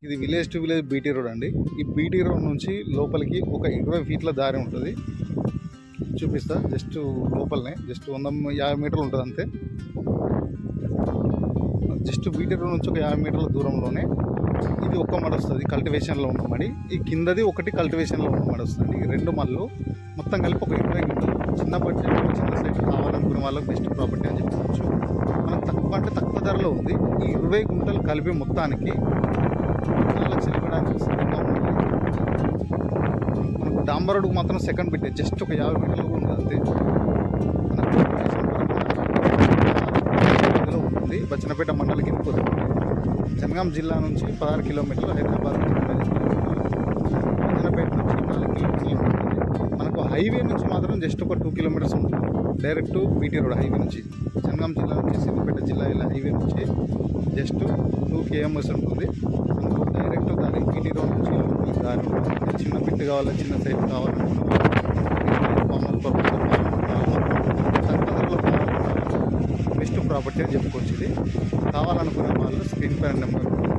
ఇది village to village BT road అండి. ఈ బీటీ రోడ్ నుంచి లోపలికి ఒక 20 ఫీట్ల దారి ఉంటుంది. చూపిస్తా. జస్ట్ లోపలనే జస్ట్ 150 మీటర్లు ఉంటుంది అంతే. జస్ట్ బీటీ రోడ్ నుంచి ఒక 50 మీటర్ల దూరంలోనే ఇది ఒక్క మడి వస్తుంది, కల్టివేషన్లో ఉన్న మడి. ఈ కిందది ఒకటి కల్టివేషన్లో ఉన్న మడి వస్తుంది. ఈ రెండు మళ్ళు మొత్తం కలిపి ఒక 20 గుంటలు. చిన్న బడ్జెట్ చిన్న సైట్ కావాలనుకునే వాళ్ళకి బెస్ట్ ప్రాపర్టీ అని చెప్పుకోవచ్చు. మనకు తక్కువ అంటే తక్కువ ధరలో ఉంది. ఈ 20 గుంటలు కలిపి మొత్తానికి 4 లక్షలు ఇవ్వడానికి సిద్ధంగా ఉంది. మనకు డాంబర్ రోడ్డుకు మాత్రం సెకండ్ బిట్ జస్ట్ ఒక 50 మీటర్లు కూడా ఉంది అంతే. మనకు ఉంటుంది. బచ్చన్నపేట మండలి కిందకు వస్తుంది. జనగాం జిల్లా నుంచి 16 కిలోమీటర్లు, హైదరాబాద్ బచ్చన్నపేట నుంచి 4 కిలోమీటర్లు ఉంటుంది. మనకు హైవే నుంచి మాత్రం జస్ట్ ఒక 2 కిలోమీటర్స్ ఉంటుంది. డైరెక్ట్ బీటీ రోడ్ హైవే నుంచి జనగాం జిల్లా నుంచి సిద్దిపేట జిల్లా ఇలా హైవే నుంచి జస్ట్ 2 km ఉంటుంది. మనకు డైరెక్ట్ దాని బీటీ రోడ్ నుంచి లోపలికి దారి ఉంటుంది. చిన్న బిట్ కావాలి, చిన్న సైట్ కావాలనుకున్న బెస్ట్ ప్రాపర్టీ అని చెప్పుకోవచ్చు. ఇది కావాలనుకునే వాళ్ళు స్క్రీన్ పైన నెంబర్ ఉంటుంది.